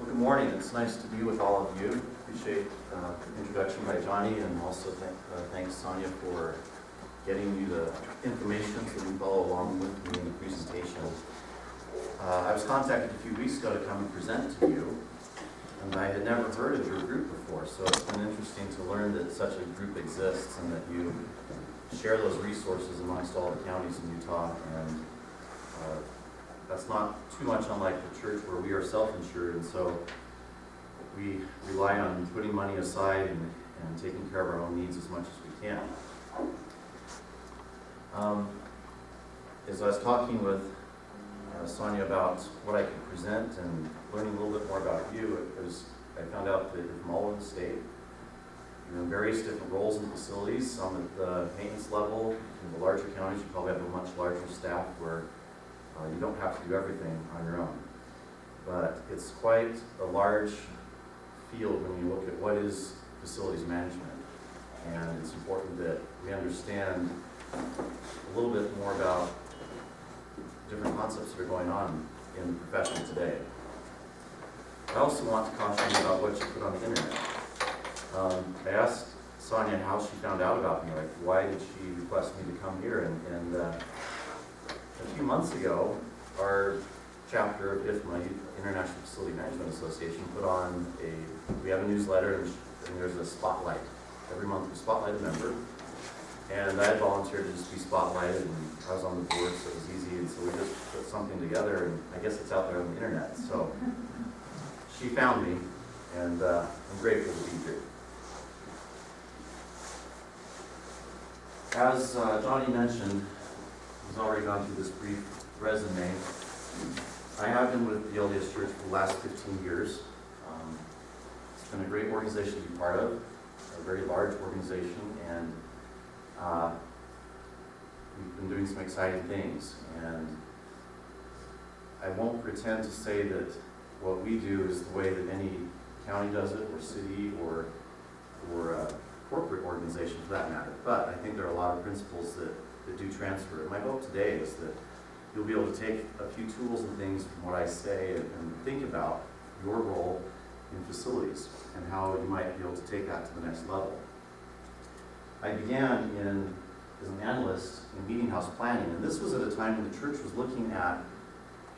Well, good morning. It's nice to be with all of you. Appreciate the introduction by Johnny, and also thanks Sonia for getting you the information so you can follow along with me in the presentation. I was contacted a few weeks ago to come and present to you, and I had never heard of your group before, so it's been interesting to learn that such a group exists and that you share those resources amongst all the counties in Utah. And that's not too much unlike the church, where we are self-insured, and so we rely on putting money aside and taking care of our own needs as much as we can. As I was talking with Sonia about what I could present and learning a little bit more about you, I found out that you're from all over the state. You're in various different roles and facilities, some at the maintenance level. In the larger counties, you probably have a much larger staff where you don't have to do everything on your own. But it's quite a large field when you look at what is facilities management. And it's important that we understand a little bit more about different concepts that are going on in the profession today. I also want to caution you about what you put on the internet. I asked Sonia how she found out about me, like why did she request me to come here, and a few months ago, our chapter of IFMA, International Facility Management Association, put on we have a newsletter, and there's a spotlight. Every month we spotlight a member, and I had volunteered to just be spotlighted, and I was on the board, so it was easy, and so we just put something together, and I guess it's out there on the internet. So she found me, and I'm grateful to be here. As Johnny mentioned, he's already gone through this brief resume. I have been with the LDS Church for the last 15 years. It's been a great organization to be part of, a very large organization, and we've been doing some exciting things. And I won't pretend to say that what we do is the way that any county does it, or city, or corporate organization for that matter. But I think there are a lot of principles that do transfer. My hope today is that you'll be able to take a few tools and things from what I say and think about your role in facilities and how you might be able to take that to the next level. I began as an analyst in meeting house planning, and this was at a time when the church was looking at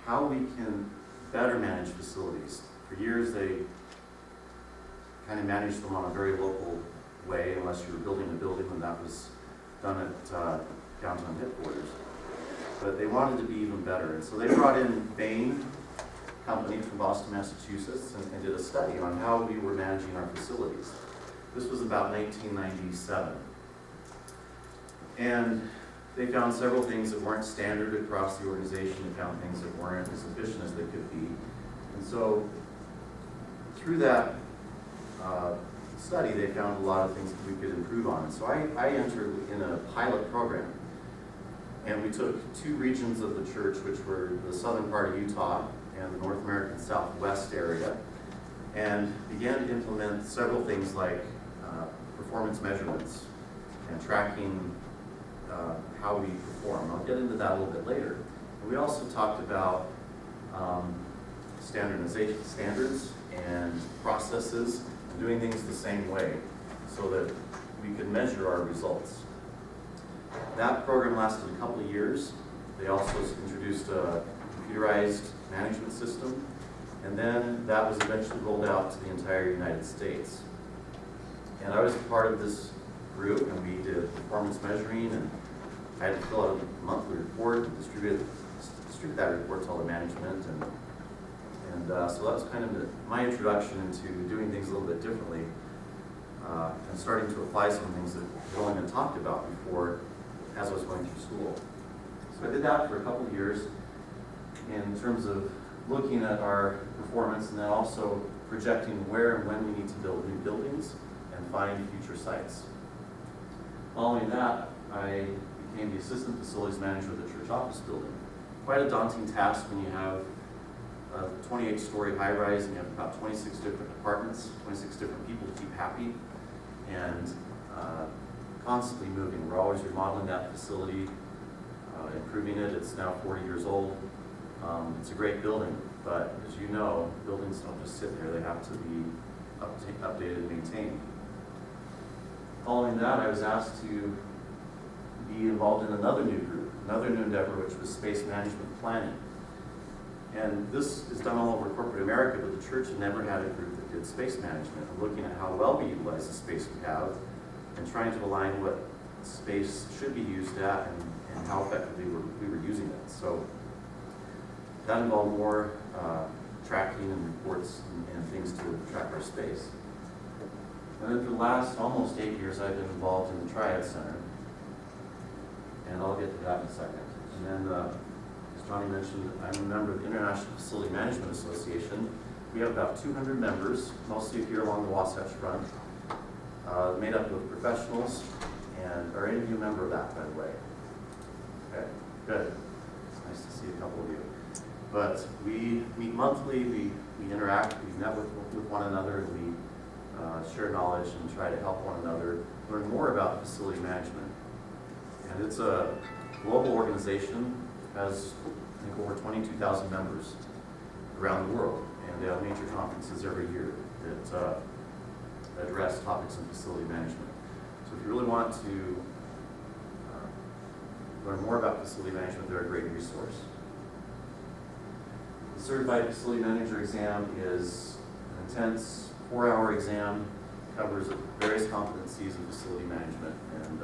how we can better manage facilities. For years they kind of managed them on a very local way, unless you were building a building, and that was done at downtown headquarters. But they wanted to be even better, and so they brought in Bain Company from Boston, Massachusetts, and did a study on how we were managing our facilities. This was about 1997. And they found several things that weren't standard across the organization. They found things that weren't as efficient as they could be. And so through that study, they found a lot of things that we could improve on. And so I entered in a pilot program. And we took two regions of the church, which were the southern part of Utah and the North American Southwest area, and began to implement several things like performance measurements and tracking how we perform. I'll get into that a little bit later. And we also talked about standardization standards and processes, and doing things the same way so that we could measure our results. That program lasted a couple of years. They also introduced a computerized management system, and then that was eventually rolled out to the entire United States. And I was part of this group, and we did performance measuring, and I had to fill out a monthly report and distribute that report to all the management, and so that was kind of my introduction into doing things a little bit differently, and starting to apply some things that had only been talked about before as I was going through school. So I did that for a couple of years in terms of looking at our performance, and then also projecting where and when we need to build new buildings and find future sites. Following that, I became the assistant facilities manager of the church office building. Quite a daunting task when you have a 28-story high-rise and you have about 26 different departments, 26 different people to keep happy, and constantly moving. We're always remodeling that facility, improving it. It's now 40 years old. It's a great building. But as you know, buildings don't just sit there, they have to be updated and maintained. Following that, I was asked to be involved in another new group, another new endeavor, which was space management planning. And this is done all over corporate America, but the church had never had a group that did space management, and looking at how well we utilize the space we have, and trying to align what space should be used at and how effectively we were using it. So that involved more tracking and reports and things to track our space. And then for the last almost 8 years, I've been involved in the Triad Center, and I'll get to that in a second. And then, as Johnny mentioned, I'm a member of the International Facility Management Association. We have about 200 members, mostly here along the Wasatch Front, made up of professionals, and are any of you a member of that, by the way? Okay, good. It's nice to see a couple of you. But we meet monthly, we interact, we network with one another, and we share knowledge and try to help one another learn more about facility management. And it's a global organization, has I think over 22,000 members around the world, and they have major conferences every year that address topics in facility management. So if you really want to learn more about facility management, they're a great resource. The Certified Facility Manager exam is an intense 4-hour exam, covers various competencies in facility management, and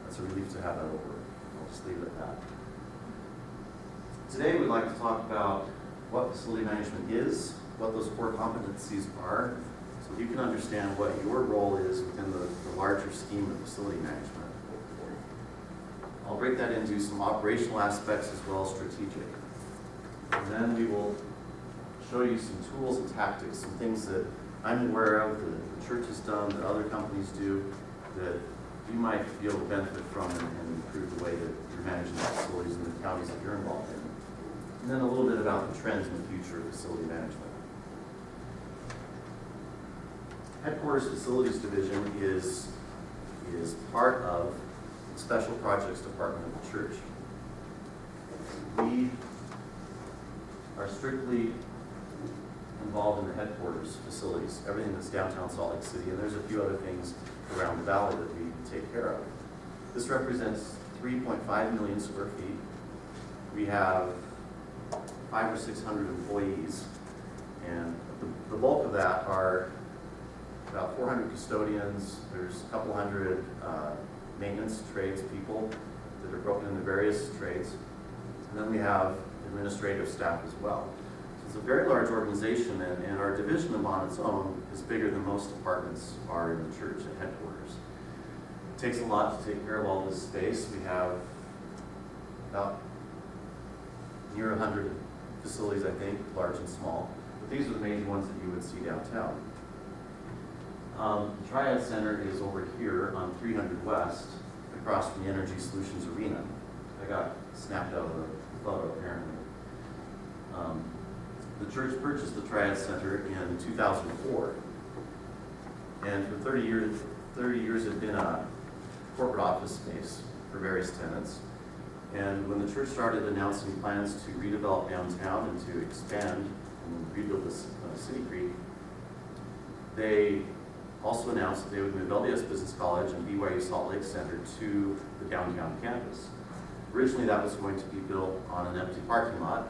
it's a relief to have that over. I'll just leave it at that. Today we'd like to talk about what facility management is, what those core competencies are, so you can understand what your role is within the larger scheme of facility management. I'll break that into some operational aspects as well as strategic. And then we will show you some tools and tactics, some things that I'm aware of, that the church has done, that other companies do, that you might be able to benefit from and improve the way that you're managing the facilities in the counties that you're involved in. And then a little bit about the trends in the future of facility management. Headquarters Facilities Division is part of the Special Projects Department of the church. We are strictly involved in the headquarters facilities, everything that's downtown Salt Lake City, and there's a few other things around the valley that we take care of. This represents 3.5 million square feet. We have 500 or 600 employees, and the bulk of that are about 400 custodians. There's a couple hundred maintenance trades people that are broken into various trades, and then we have administrative staff as well. So it's a very large organization, and our division on its own is bigger than most departments are in the church at headquarters. It takes a lot to take care of all this space. We have about near 100 facilities, I think, large and small. But these are the major ones that you would see downtown. The Triad Center is over here on 300 West, across from the Energy Solutions Arena. I got snapped out of the photo, apparently. The church purchased the Triad Center in 2004. And for 30 years it had been a corporate office space for various tenants. And when the church started announcing plans to redevelop downtown and to expand and rebuild the City Creek, they also announced that they would move LDS Business College and BYU Salt Lake Center to the downtown campus. Originally that was going to be built on an empty parking lot,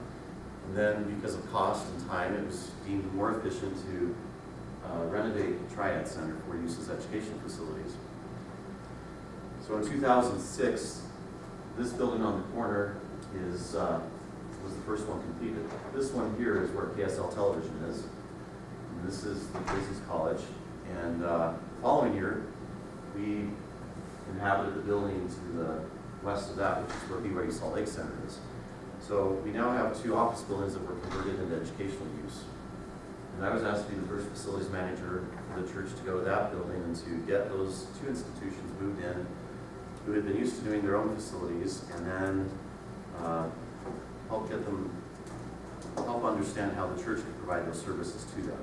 and then because of cost and time, it was deemed more efficient to renovate the Triad Center for use as education facilities. So in 2006, this building on the corner was the first one completed. This one here is where KSL Television is. And this is the Business College. And the following year, we inhabited the building to the west of that, which is where BYU Salt Lake Center is. So we now have 2 office buildings that were converted into educational use. And I was asked to be the first facilities manager for the church to go to that building and to get those 2 institutions moved in who had been used to doing their own facilities, and then help understand how the church could provide those services to them.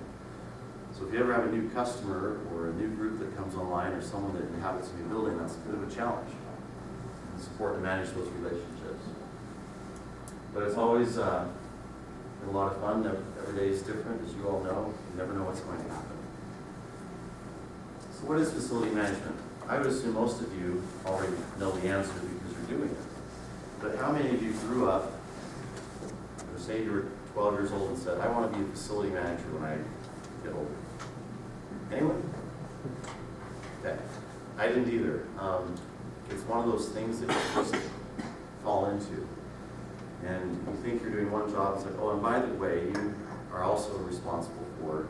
So if you ever have a new customer or a new group that comes online or someone that inhabits a new building, that's a bit of a challenge. It's important to manage those relationships. But it's always a a lot of fun. Every day is different, as you all know. You never know what's going to happen. So what is facility management? I would assume most of you already know the answer because you're doing it. But how many of you grew up, or say you were 12 years old and said, I want to be a facility manager when I get older? Anyone? Okay. I didn't either. It's one of those things that you just fall into. And you think you're doing one job, it's like, oh, and by the way, you are also responsible for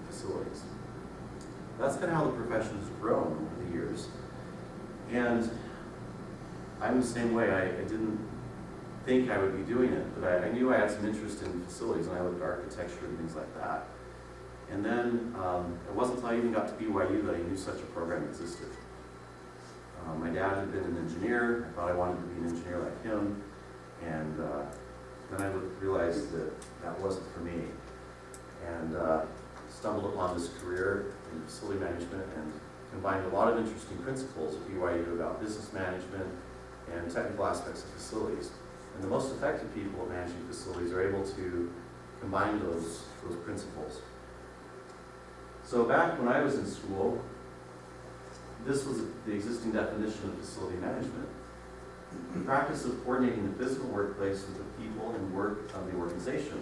facilities. That's kind of how the profession has grown over the years. And I'm the same way. I didn't think I would be doing it, but I knew I had some interest in facilities, and I looked at architecture and things like that. And then it wasn't until I even got to BYU that I knew such a program existed. My dad had been an engineer. I thought I wanted to be an engineer like him. And then I realized that that wasn't for me. And stumbled upon this career in facility management and combined a lot of interesting principles at BYU about business management and technical aspects of facilities. And the most effective people at managing facilities are able to combine those principles. So back when I was in school, this was the existing definition of facility management. The practice of coordinating the physical workplace with the people and work of the organization.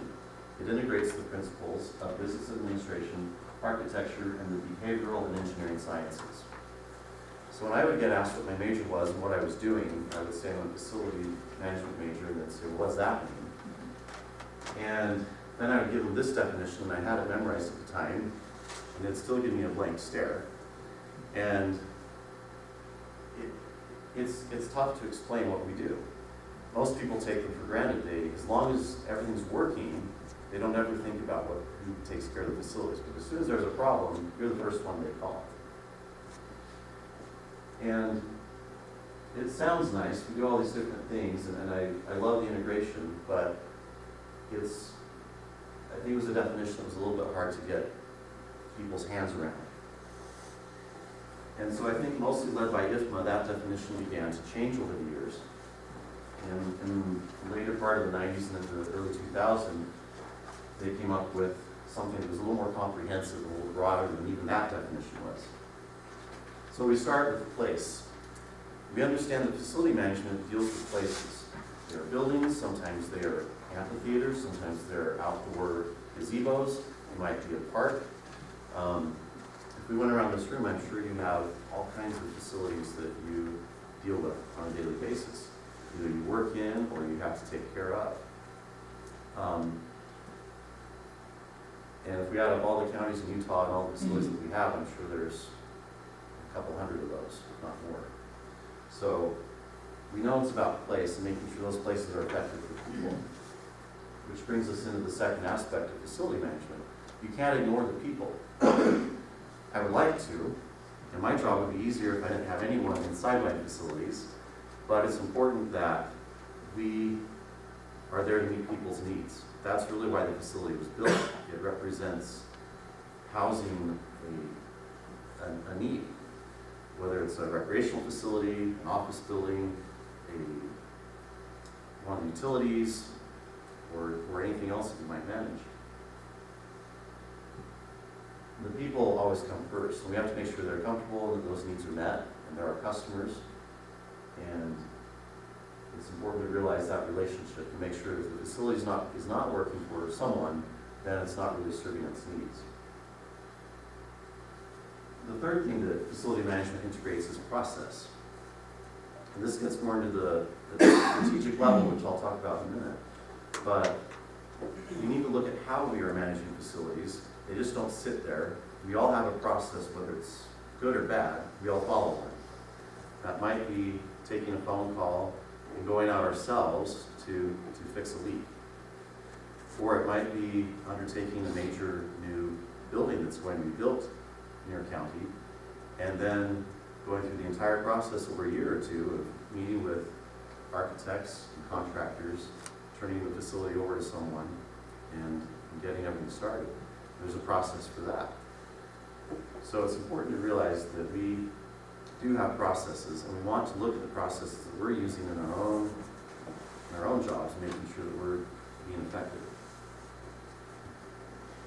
It integrates the principles of business administration, architecture, and the behavioral and engineering sciences. So when I would get asked what my major was and what I was doing, I would say I'm a facility management major, and they'd say, well, what's that mean? And then I would give them this definition, and I had it memorized at the time, and it'd still give me a blank stare. And it's tough to explain what we do. Most people take them for granted. As long as everything's working, they don't ever think about who takes care of the facilities. But as soon as there's a problem, you're the first one they call. And it sounds nice. We do all these different things, and I love the integration, but I think it was a definition that was a little bit hard to get people's hands around. And so I think mostly led by IFMA, that definition began to change over the years. And in the later part of the 90s and into the early 2000s, they came up with something that was a little more comprehensive, a little broader than even that definition was. So we start with place. We understand that facility management deals with places. There are buildings, sometimes they are amphitheaters, sometimes they're outdoor gazebos, it might be a park. If we went around this room, I'm sure you have all kinds of facilities that you deal with on a daily basis. Either you work in or you have to take care of. And if we add up all the counties in Utah and all the facilities that we have, I'm sure there's a couple hundred of those, if not more. So we know it's about place and making sure those places are effective for people. Which brings us into the second aspect of facility management. You can't ignore the people. I would like to, and my job would be easier if I didn't have anyone inside my facilities, but it's important that we are there to meet people's needs. That's really why the facility was built. It represents housing a need, whether it's a recreational facility, an office building, one of the utilities, or anything else that you might manage. The people always come first, and we have to make sure they're comfortable, that those needs are met, and they're our customers. And it's important to realize that relationship and make sure if the facility is not working for someone, then it's not really serving its needs. The third thing that facility management integrates is process. And this gets more into the strategic level, which I'll talk about in a minute. But we need to look at how we are managing facilities. They just don't sit there. We all have a process, whether it's good or bad, we all follow one. That might be taking a phone call and going out ourselves to fix a leak. Or it might be undertaking a major new building that's going to be built in your county, and then going through the entire process over a year or two of meeting with architects and contractors, turning the facility over to someone, and getting everything started. There's a process for that. So it's important to realize that we do have processes, and we want to look at the processes that we're using in our own jobs, making sure that we're being effective.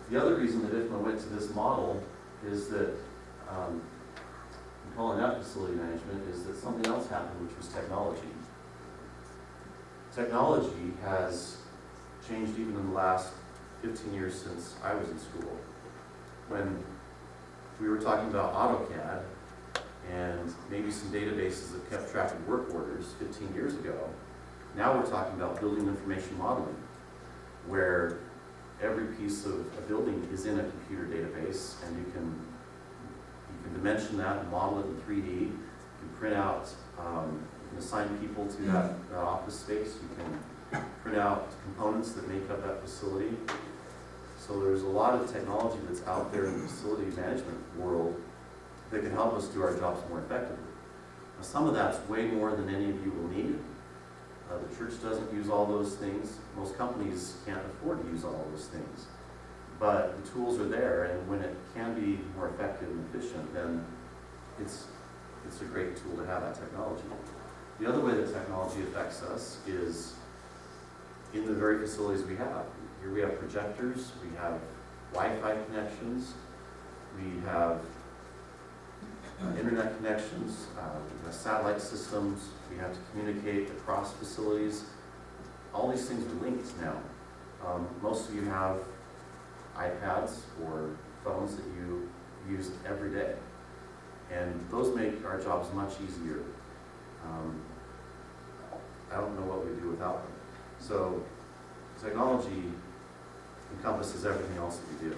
The other reason that IFMA went to this model is that, in calling out facility management, is that something else happened, which was technology. Technology has changed even in the last 15 years since I was in school. When we were talking about AutoCAD and maybe some databases that kept track of work orders 15 years ago, now we're talking about building information modeling, where every piece of a building is in a computer database, and you can dimension that and model it in 3D. You can print out, you can assign people to that office space. You can print out components that make up that facility. So there's a lot of technology that's out there in the facility management world that can help us do our jobs more effectively. Now, some of that's way more than any of you will need. The church doesn't use all those things. Most companies can't afford to use all those things. But the tools are there, and when it can be more effective and efficient, then it's a great tool to have, that technology. The other way that technology affects us is in the very facilities we have. Here we have projectors, we have Wi-Fi connections, we have internet connections, we have satellite systems, we have to communicate across facilities. All these things are linked now. Most of you have iPads or phones that you use every day, and those make our jobs much easier. I don't know what we'd do without them. So technology encompasses everything else that we do.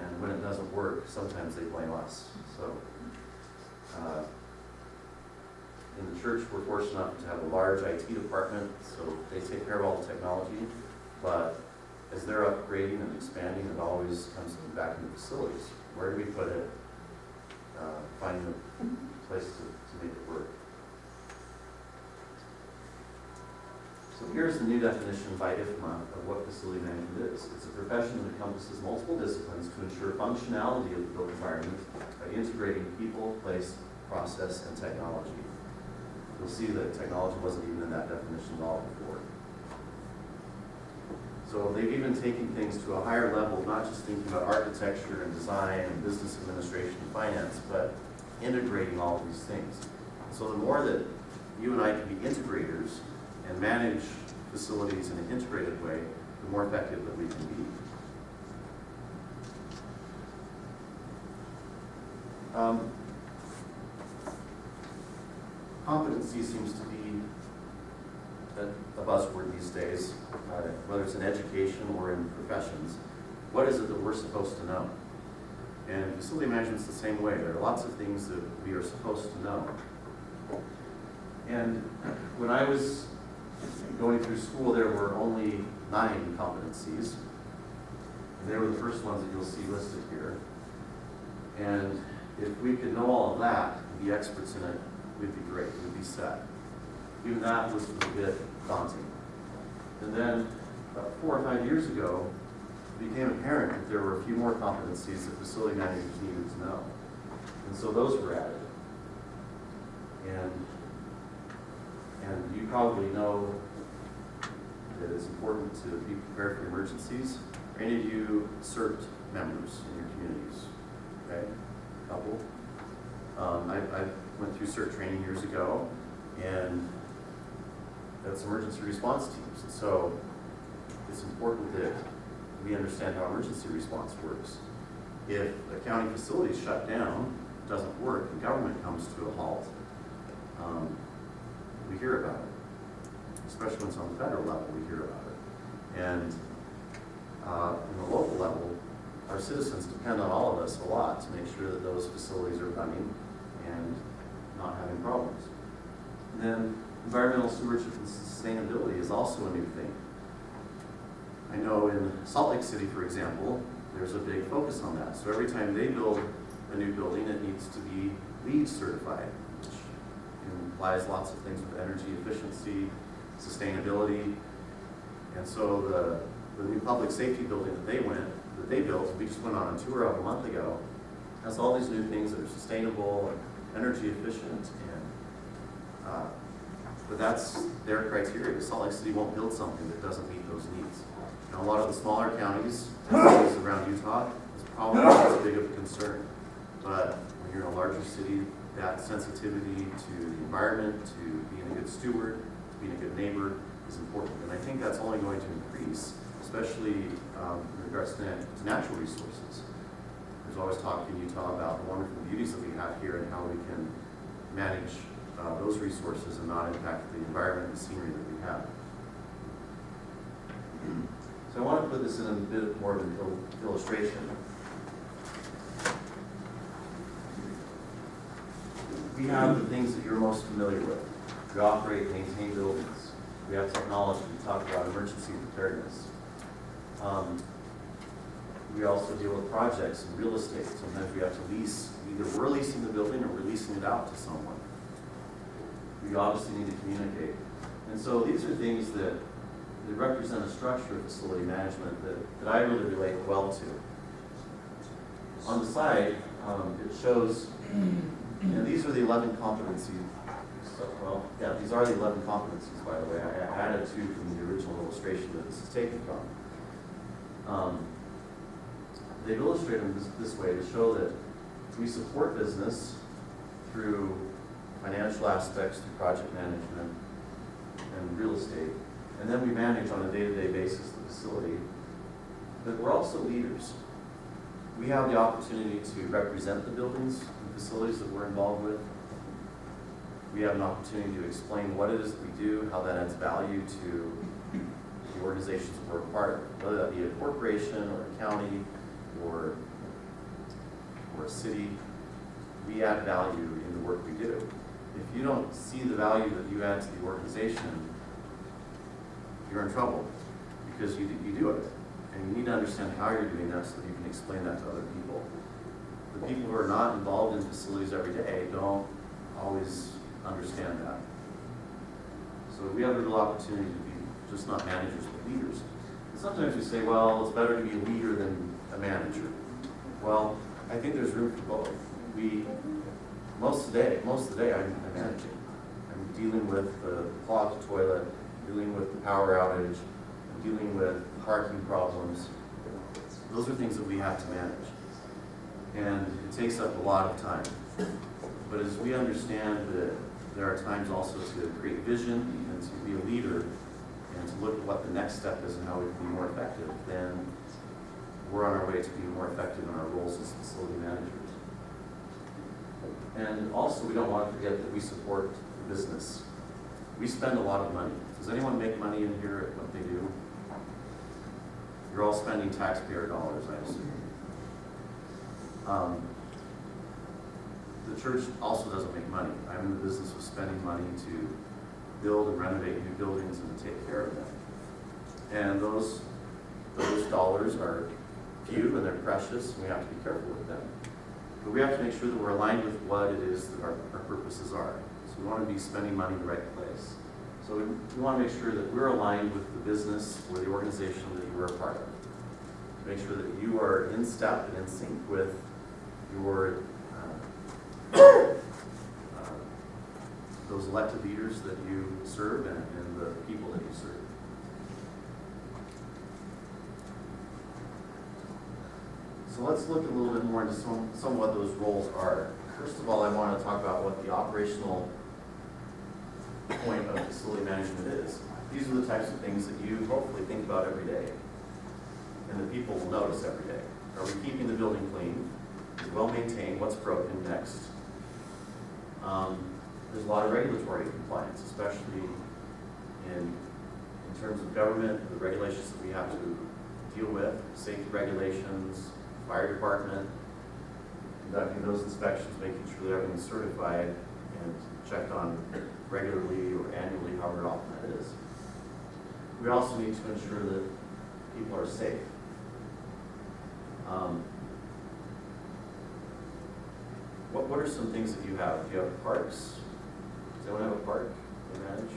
And when it doesn't work, sometimes they blame us. So in the church, we're fortunate enough to have a large IT department, so they take care of all the technology. But as they're upgrading and expanding, it always comes back into facilities. Where do we put it? Finding a place to make it work. So here's the new definition by IFMA of what facility management is. It's a profession that encompasses multiple disciplines to ensure functionality of the built environment by integrating people, place, process, and technology. You'll see that technology wasn't even in that definition at all before. So they've even taken things to a higher level, not just thinking about architecture and design and business administration and finance, but integrating all of these things. So the more that you and I can be integrators and manage facilities in an integrated way, the more effective that we can be. Competency seems to be a buzzword these days, whether it's in education or in professions. What is it that we're supposed to know? And facility management's the same way. There are lots of things that we are supposed to know. And when I was going through school, there were only 9 competencies. And they were the first ones that you'll see listed here. And if we could know all of that and be experts in it, we'd be great, we'd be set. Even that was a bit daunting. And then about 4 or 5 years ago, it became apparent that there were a few more competencies that facility managers needed to know. And so those were added. And you probably know that it's important to be prepared for emergencies. Are any of you CERT members in your communities? Okay, a couple. I went through CERT training years ago, and that's emergency response teams. And so it's important that we understand how emergency response works. If a county facility is shut down, doesn't work, and government comes to a halt, we hear about it. Especially when it's on the federal level, we hear about it. And in the local level, our citizens depend on all of us a lot to make sure that those facilities are running and not having problems. And then environmental stewardship and sustainability is also a new thing. I know in Salt Lake City, for example, there's a big focus on that. So every time they build a new building, it needs to be LEED certified, which implies lots of things with energy efficiency, sustainability. And so the new public safety building that they built, we just went on a tour of a month ago, has all these new things that are sustainable and energy efficient, but that's their criteria. Salt Lake City won't build something that doesn't meet those needs. Now, a lot of the smaller counties, cities around Utah, is probably not as big of a concern. But when you're in a larger city, that sensitivity to the environment, to being a good steward, to being a good neighbor is important. And I think that's only going to increase, especially in regards to natural resources. There's always talk in Utah about the wonderful beauties that we have here and how we can manage those resources and not impact the environment and scenery that we have. So I want to put this in a bit more of an illustration. We have the things that you're most familiar with. We operate and maintain buildings. We have technology. We talk about emergency preparedness. We also deal with projects and real estate. Sometimes we have to lease. Either we're leasing the building or we're leasing it out to someone. We obviously need to communicate. And so these are things that represent a structure of facility management that I really relate well to. On the side, it shows, these are the 11 competencies. These are the 11 competencies, by the way. I added 2 from the original illustration that this is taken from. They've illustrated them this way to show that we support business through financial aspects, through project management and real estate. And then we manage on a day-to-day basis the facility. But we're also leaders. We have the opportunity to represent the buildings and facilities that we're involved with. We have an opportunity to explain what it is that we do, how that adds value to the organizations that we're a part of, whether that be a corporation or a county or a city. We add value in the work we do. If you don't see the value that you add to the organization, you're in trouble because you do it. And you need to understand how you're doing that so that you can explain that to other people. The people who are not involved in facilities every day don't always understand that. So we have a real opportunity to be just not managers, but leaders. And sometimes we say, well, it's better to be a leader than a manager. Well, I think there's room for both. Most of the day I'm managing. I'm dealing with the clogged toilet, dealing with the power outage, dealing with parking problems. Those are things that we have to manage. And it takes up a lot of time. But as we understand that there are times also to create vision and to be a leader and to look at what the next step is and how we can be more effective, then we're on our way to being more effective in our roles as facility managers. And also, we don't want to forget that we support the business. We spend a lot of money. Does anyone make money in here at what they do? You're all spending taxpayer dollars, I assume. The church also doesn't make money. I'm in the business of spending money to build and renovate new buildings and to take care of them. And those dollars are few and they're precious, and we have to be careful with them. But we have to make sure that we're aligned with what it is that our purposes are. So we want to be spending money in the right place. So we want to make sure that we're aligned with the business or the organization that you are a part of. To make sure that you are in step and in sync with your those elected leaders that you serve and the people that you serve. So let's look a little bit more into some of what those roles are. First of all, I want to talk about what the operational point of facility management is. These are the types of things that you hopefully think about every day, and that people will notice every day. Are we keeping the building clean? Is it well maintained? What's broken next? There's a lot of regulatory compliance, especially in terms of government, the regulations that we have to deal with, safety regulations, fire department, conducting those inspections, making sure that everything's certified and checked on regularly or annually, however often that is. We also need to ensure that people are safe. What are some things that you have? Do you have parks? Does anyone have a park to manage?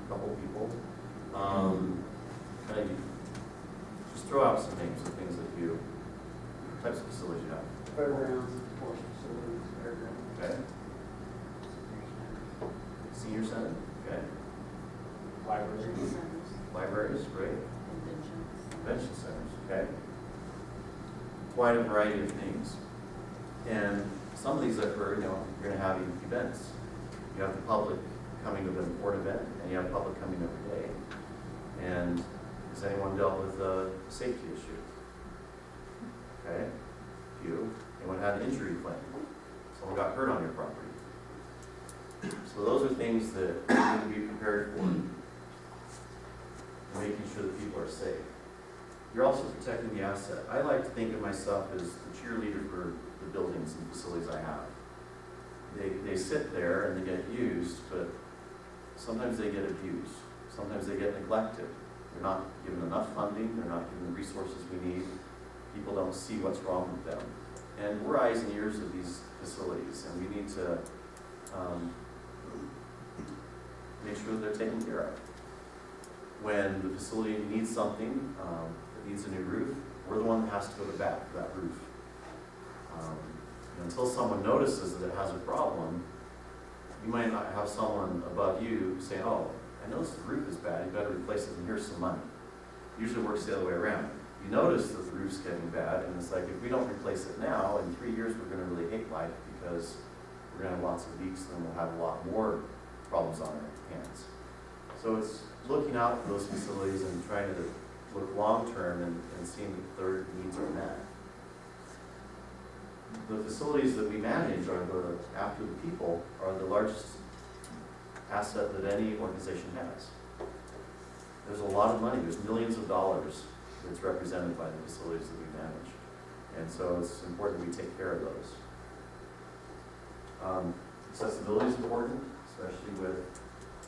A couple people? Kind of just throw out some names of things that you, types of facilities you have. Fairgrounds, sports facilities, fairgrounds. Okay. Senior center? Okay. Libraries. Libraries, great. Conventions. convention centers, okay? Quite a variety of things. And some of these I've heard, you're gonna have events. You have the public coming to the important event, and you have public coming every day. And has anyone dealt with a safety issue? Okay, few. Anyone had an injury claim? Someone got hurt on your property. So those are things that you need to be prepared for, and making sure that people are safe. You're also protecting the asset. I like to think of myself as the cheerleader for the buildings and facilities I have. They sit there and they get used, but sometimes they get abused. Sometimes they get neglected. They're not given enough funding. They're not given the resources we need. People don't see what's wrong with them. And we're eyes and ears of these facilities, and we need to make sure that they're taken care of. When the facility needs something, that needs a new roof, we're the one that has to go to bat for that roof. Until someone notices that it has a problem, you might not have someone above you say, oh, I noticed the roof is bad, you better replace it, and here's some money. Usually it works the other way around. You notice that the roof's getting bad, and it's like, if we don't replace it now, in 3 years we're going to really hate life because we're going to have lots of leaks, and then we'll have a lot more problems on our hands. So it's looking out for those facilities and trying to look long-term and seeing that their needs are met. The facilities that we manage after the people are the largest asset that any organization has. There's a lot of money, there's millions of dollars that's represented by the facilities that we manage. And so it's important that we take care of those. Accessibility is important, especially with,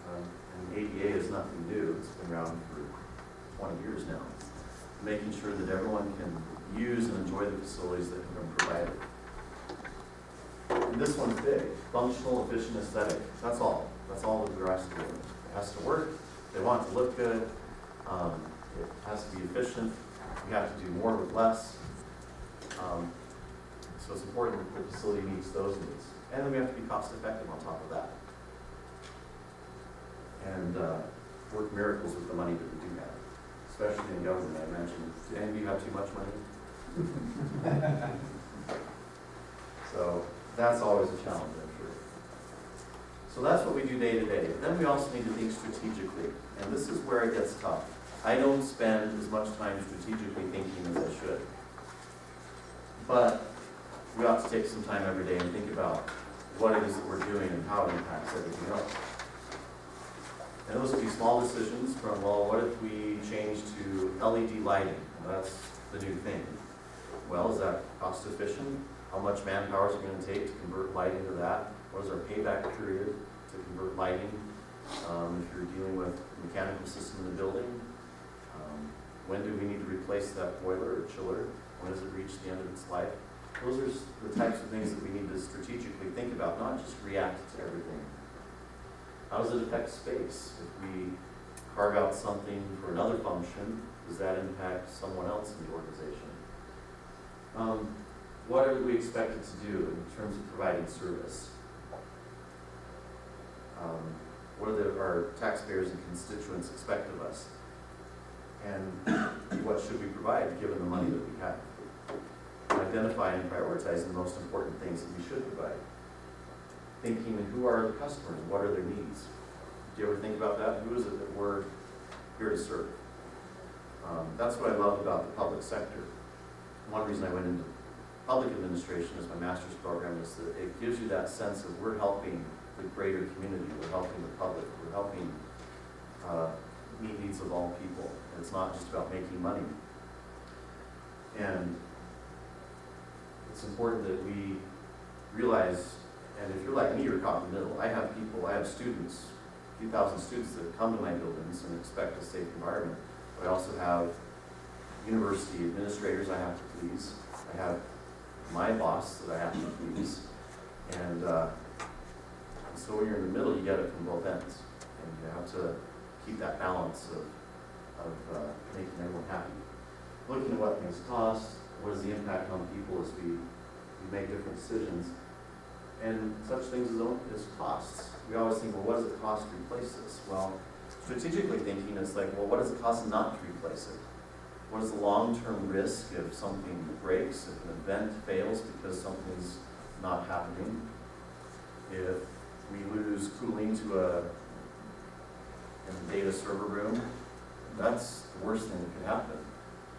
and ADA is nothing new, it's been around for 20 years now. Making sure that everyone can use and enjoy the facilities that have been provided. And this one's big, functional, efficient, aesthetic, that's all. That's all that we're asked to do. It has to work, they want it to look good, it has to be efficient, we have to do more with less. So it's important that the facility meets those needs. And then we have to be cost effective on top of that. And work miracles with the money that we do have, especially in government, I imagine. Do any of you have too much money? So that's always a challenge, I'm sure. So that's what we do day to day. Then we also need to think strategically. And this is where it gets tough. I don't spend as much time strategically thinking as I should. But we ought to take some time every day and think about what it is that we're doing and how it impacts everything else. And those would be small decisions from, well, what if we change to LED lighting? Well, that's the new thing. Well, is that cost efficient? How much manpower is it going to take to convert lighting to that? What is our payback period to convert lighting? If you're dealing with a mechanical system in the building, when do we need to replace that boiler or chiller? When does it reach the end of its life? Those are the types of things that we need to strategically think about, not just react to everything. How does it affect space? If we carve out something for another function, does that impact someone else in the organization? What are we expected to do in terms of providing service? What do our taxpayers and constituents expect of us? And what should we provide given the money that we have? Identifying and prioritizing the most important things that we should provide. Thinking, who are the customers? What are their needs? Do you ever think about that? Who is it that we're here to serve? That's what I love about the public sector. One reason I went into public administration as my master's program is that it gives you that sense of we're helping the greater community, we're helping the public, we're helping meet needs of all people. It's not just about making money. And it's important that we realize, and if you're like me, you're caught in the middle. I have students, a few thousand students that come to my buildings and expect a safe environment. But I also have university administrators I have to please. I have my boss that I have to please. And so when you're in the middle, you get it from both ends. And you have to keep that balance of making everyone happy. Looking at what things cost, what is the impact on people as we make different decisions, and such things as costs. We always think, well, what does it cost to replace this? Well, strategically thinking is like, well, what does it cost not to replace it? What is the long-term risk if something breaks, if an event fails because something's not happening? If we lose cooling in the data server room, that's the worst thing that could happen.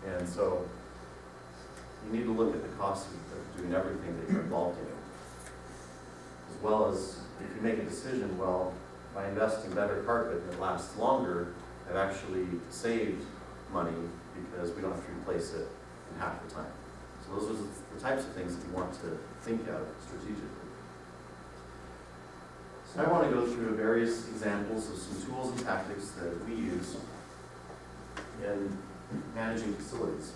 And so you need to look at the cost of doing everything that you're involved in. As well as if you make a decision, well, by investing better carpet and it lasts longer, I've actually saved money because we don't have to replace it in half the time. So those are the types of things that you want to think of strategically. So I want to go through various examples of some tools and tactics that we use in managing facilities.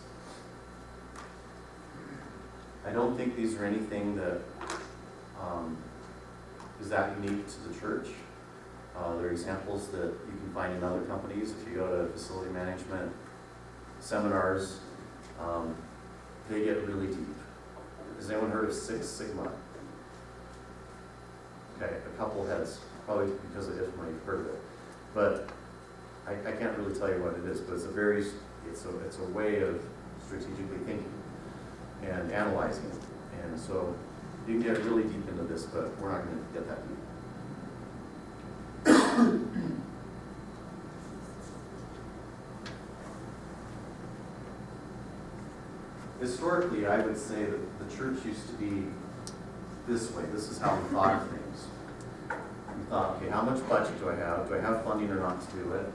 I don't think these are anything that is that unique to the church. There are examples that you can find in other companies. If you go to facility management seminars, they get really deep. Has anyone heard of Six Sigma? Okay, a couple heads, probably because of IFMA you've heard of it. But I can't really tell you what it is, but it's a way of strategically thinking and analyzing. And so you can get really deep into this, but we're not going to get that deep. Historically, I would say that the church used to be this way. This is how we thought of things. We thought, okay, how much budget do I have? Do I have funding or not to do it?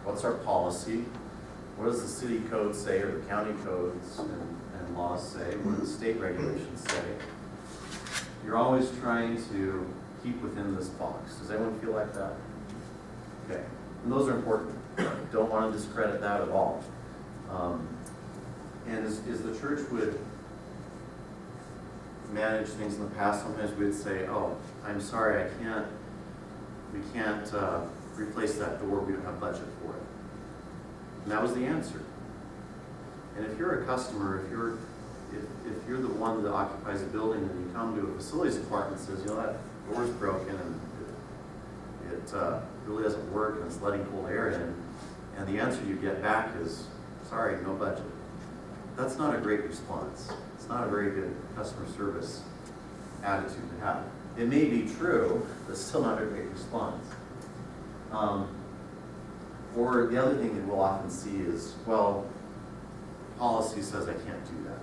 What's our policy? What does the city code say, or the county codes and laws say? What do the state regulations say? You're always trying to keep within this box. Does anyone feel like that? Okay, and those are important. Don't want to discredit that at all. And as the church would manage things in the past, sometimes we'd say, oh, I'm sorry, we can't replace that door, we don't have budget for it. And that was the answer. And if you're a customer, if you're the one that occupies a building and you come to a facilities department and says, you know, that door's broken and it really doesn't work and it's letting cold air in, and the answer you get back is, sorry, no budget. That's not a great response. It's not a very good customer service attitude to have. It may be true, but it's still not a great response. Or the other thing that we'll often see is, well, policy says I can't do that.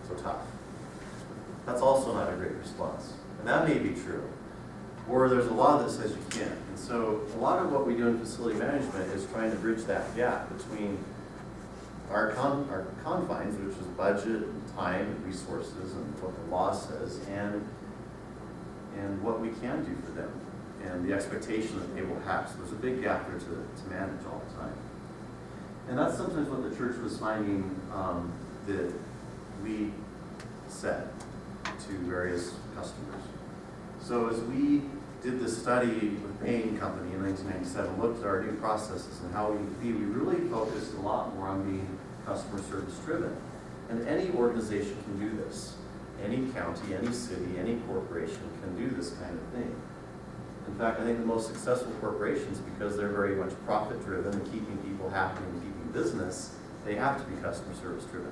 So tough. That's also not a great response. And that may be true. Or there's a law that says you can't. And so a lot of what we do in facility management is trying to bridge that gap between our confines, which is budget and time and resources and what the law says, and what we can do for them, and the expectation that they will have. So there's a big gap there to manage all the time. And that's sometimes what the church was finding that we said to various customers. So as we did this study with Bain Company in 1997, looked at our new processes and how we really focused a lot more on being customer service driven. And any organization can do this. Any county, any city, any corporation can do this kind of thing. In fact, I think the most successful corporations, because they're very much profit driven and keeping people happy and keeping business, they have to be customer service driven.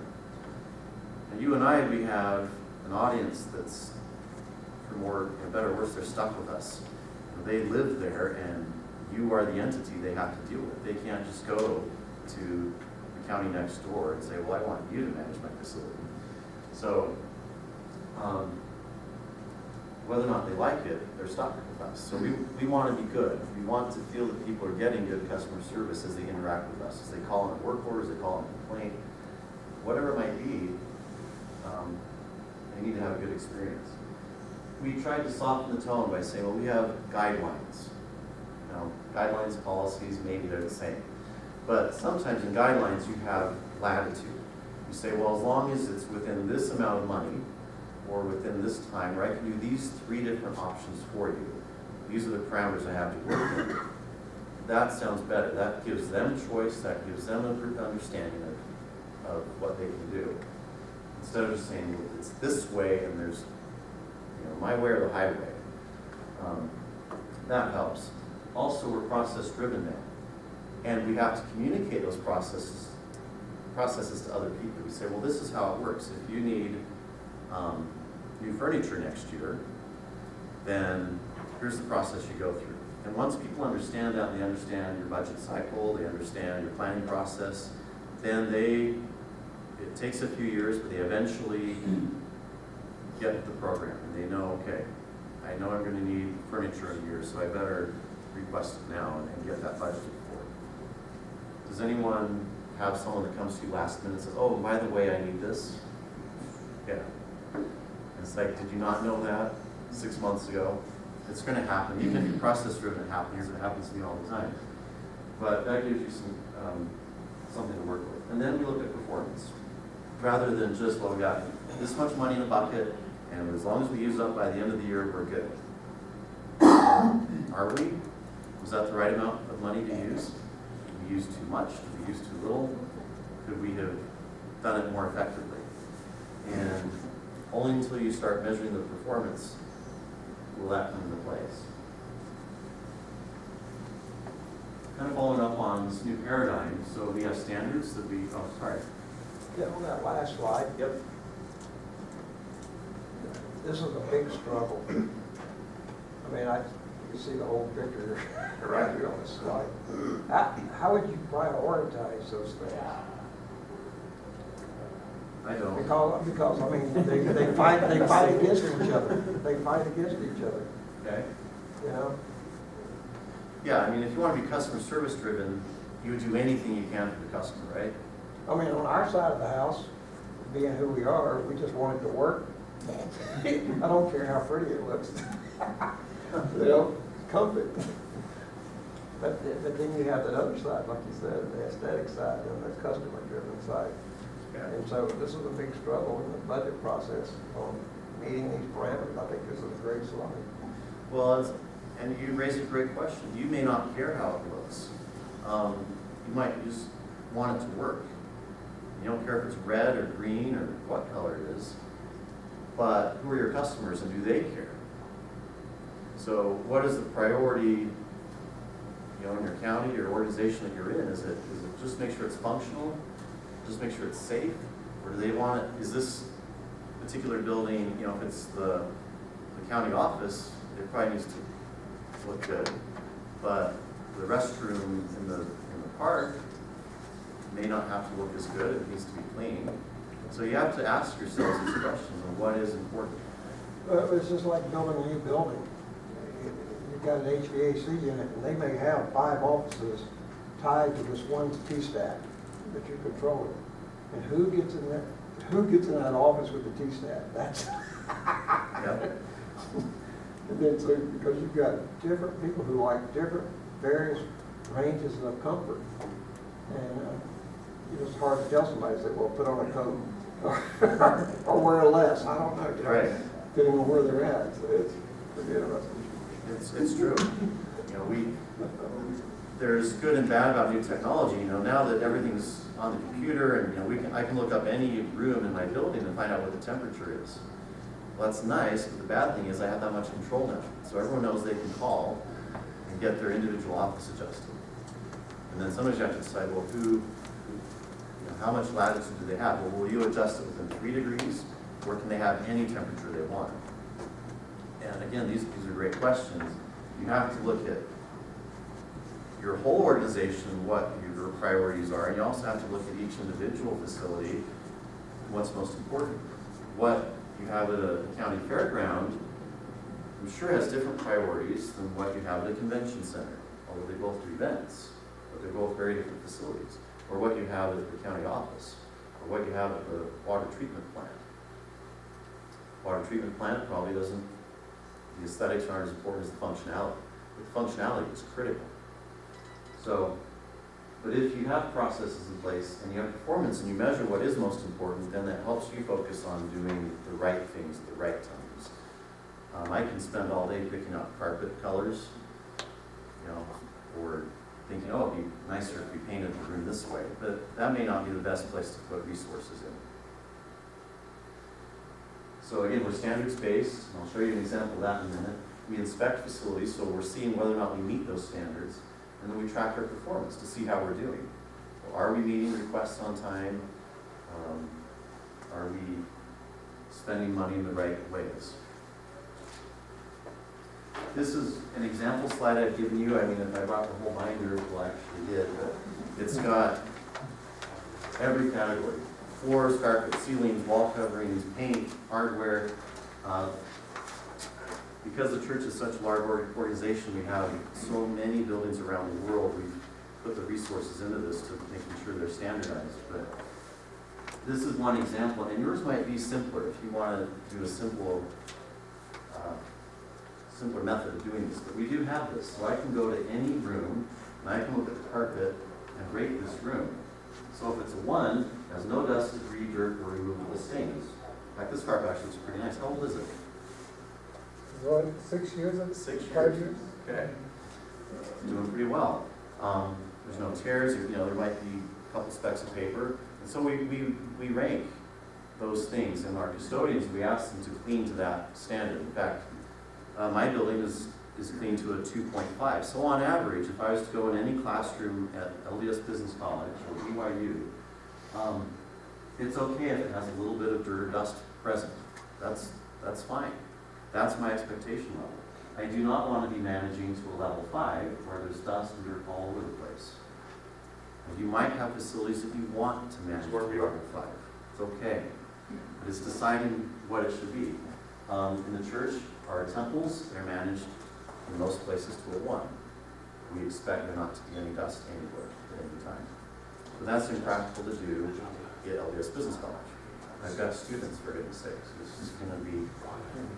And you and I, we have an audience that's, for more or better or worse, they're stuck with us. They live there, and you are the entity they have to deal with. They can't just go to the county next door and say, well, I want you to manage my facility. So whether or not they like it, they're stuck with us. So we want to be good. We want to feel that people are getting good customer service as they interact with us, as they call in a work order, as they call in a complaint, whatever it might be, they need to have a good experience. We tried to soften the tone by saying, well, we have guidelines. Now, guidelines, policies, maybe they're the same. But sometimes in guidelines you have latitude. You say, well, as long as it's within this amount of money, or within this time, where I can do these 3 different options for you. These are the parameters I have to work in. That sounds better. That gives them choice. That gives them an understanding of what they can do. Instead of just saying, well, it's this way and there's my way or the highway. That helps. Also, we're process driven now. And we have to communicate those processes process this to other people. We say, well, this is how it works. If you need new furniture next year, then here's the process you go through. And once people understand that, they understand your budget cycle, they understand your planning process, then it takes a few years, but they eventually get the program. And they know, okay, I know I'm going to need furniture in a year, so I better request it now and get that budgeted for. Does anyone have someone that comes to you last minute and says, oh, by the way, I need this? Yeah. And it's like, did you not know that 6 months ago? It's going to happen. Even if you're process-driven, it happens to me all the time. But that gives you something to work with. And then we look at performance. Rather than just, well, we got this much money in the bucket, and as long as we use it up by the end of the year, we're good. Are we? Was that the right amount of money to use? Did we use too much? Did we use too little? Could we have done it more effectively? And only until you start measuring the performance will that come into place. Kind of following up on this new paradigm, so we have standards that we, oh, sorry. Yeah, on that last slide, Yep. this is a big struggle. I mean, you see the whole picture right here on the slide. How would you prioritize those things? I don't. Because I mean, they fight against each other. They fight against each other, Okay. you know? Yeah, I mean, if you want to be customer service driven, you would do anything you can for the customer, right? I mean, on our side of the house, being who we are, we just want it to work. I don't care how pretty it looks. You know, comfort. But then you have that other side, like you said, the aesthetic side and the customer-driven side. Yeah. And so this is a big struggle in the budget process on meeting these parameters. I think this is a great slide. Well, and you raise a great question. You may not care how it looks. You might just want it to work. You don't care if it's red or green or what color it is, but who are your customers and do they care? So what is the priority, in your county, your organization that you're in? Is it just make sure it's functional? Just make sure it's safe? Or do they want it, is this particular building, if it's the county office, it probably needs to look good, but the restroom in the park may not have to look as good, it needs to be clean. So you have to ask yourselves these questions on what is important. It's just like building a new building. You've got an HVAC unit, and they may have 5 offices tied to this one T-stack that you're controlling. And who gets in that office with the T-stack? That's Yep. And then so because you've got different people who like different various ranges of comfort, and it's hard to tell somebody, say, well, put on a coat or wear less. I don't know. Right. Depending on where they're at. So it's pretty interesting. It's true. There's good and bad about new technology. Now that everything's on the computer, and I can look up any room in my building and find out what the temperature is. Well, that's nice, but the bad thing is I have that much control now. So everyone knows they can call and get their individual office adjusted. And then sometimes you have to decide, well, how much latitude do they have? Well, will you adjust it within 3 degrees, or can they have any temperature they want? And again, these are great questions. You have to look at your whole organization, what your priorities are, and you also have to look at each individual facility, what's most important. What you have at a county fairground, I'm sure has different priorities than what you have at a convention center, although they both do events, but they're both very different facilities. Or what you have at the county office, or what you have at the water treatment plant. Water treatment plant probably doesn't, the aesthetics aren't as important as the functionality. But the functionality is critical. So, but if you have processes in place and you have performance and you measure what is most important, then that helps you focus on doing the right things at the right times. I can spend all day picking out carpet colors, or thinking, oh, it'd be nicer if we painted the room this way, but that may not be the best place to put resources in. So again, we're standards-based, and I'll show you an example of that in a minute. We inspect facilities, so we're seeing whether or not we meet those standards, and then we track our performance to see how we're doing. are we meeting requests on time? Are we spending money in the right ways? This is an example slide I've given you. I mean, if I brought the whole binder, well, I actually did, but it's got every category: floors, carpet, ceilings, wall coverings, paint, hardware. Because the church is such a large organization, we have so many buildings around the world, we've put the resources into this to making sure they're standardized. But this is one example, and yours might be simpler if you want to do a simpler method of doing this. But we do have this, so I can go to any room and I can look at the carpet and rate this room. So if it's a 1, it has no dust, debris, dirt, or removable stains. In fact, this carpet actually looks pretty nice. How old is it? What, 6 years? 6 years. 5 years? Okay. Doing pretty well. There's no tears, you know, there might be a couple specks of paper. And so we rank those things, and our custodians, we ask them to clean to that standard. In fact, my building is clean to a 2.5. So on average, if I was to go in any classroom at LDS Business College or BYU, it's okay if it has a little bit of dirt or dust present. That's fine. That's my expectation level. I do not want to be managing to a level 5 where there's dust and dirt all over the place. And you might have facilities that you want to manage to level 5. It's okay. But it's deciding what it should be. In the church, our temples, they're managed in most places to a 1. We expect there not to be any dust anywhere at any time. But that's impractical to do at LDS Business College. I've got students, for goodness sakes. This is going to be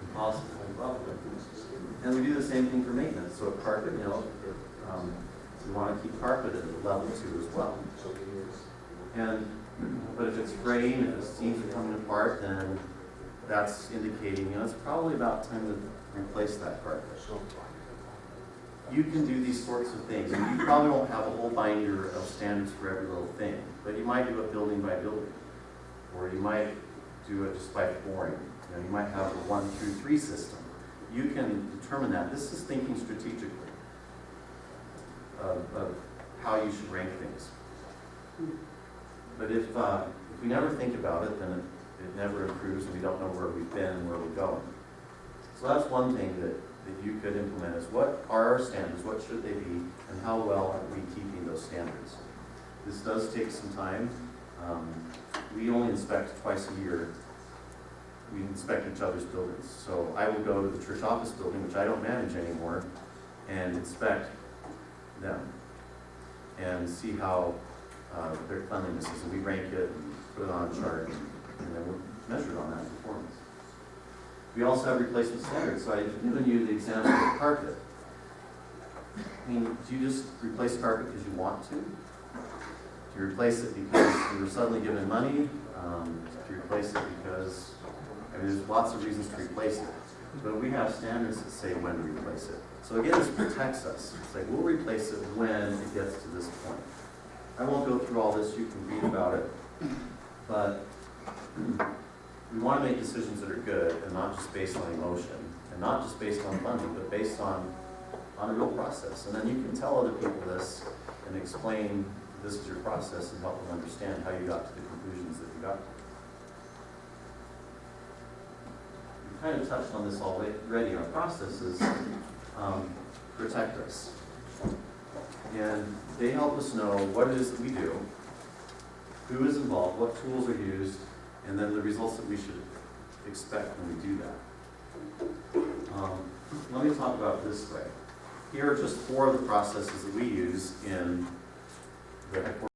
impossible. And we do the same thing for maintenance. So a carpet, you know, we want to keep carpet at a level 2 as well. But if it's fraying, if the seams are coming apart, then that's indicating, you know, it's probably about time to replace that carpet. You can do these sorts of things, and you probably won't have a whole binder of standards for every little thing, but you might do it building by building, or you might do it just by flooring. You know, you might have a 1 through 3 system. You can determine that. This is thinking strategically of how you should rank things. But if we never think about it, then it never improves, and we don't know where we've been and where we're going. So that's one thing that you could implement is what are our standards, what should they be, and how well are we keeping those standards. This does take some time. We only inspect twice a year. We inspect each other's buildings. So I will go to the church office building, which I don't manage anymore, and inspect them and see how their cleanliness is. And we rank it and put it on a chart, and then we're measured on that performance. We also have replacement standards. So I've given you the example of carpet. I mean, do you just replace carpet because you want to? Do you replace it because you were suddenly given money? Do you replace it because, I mean, there's lots of reasons to replace it. But we have standards that say when to replace it. So again, this protects us. It's like, we'll replace it when it gets to this point. I won't go through all this, you can read about it. But we want to make decisions that are good and not just based on emotion, and not just based on funding, but based on a real process. And then you can tell other people this and explain this is your process and help them understand how you got to the conclusions that you got to. We kind of touched on this already. Our processes protect us. And they help us know what it is that we do, who is involved, what tools are used, and then the results that we should expect when we do that. Let me talk about it this way. Here are just 4 of the processes that we use in the headquarters.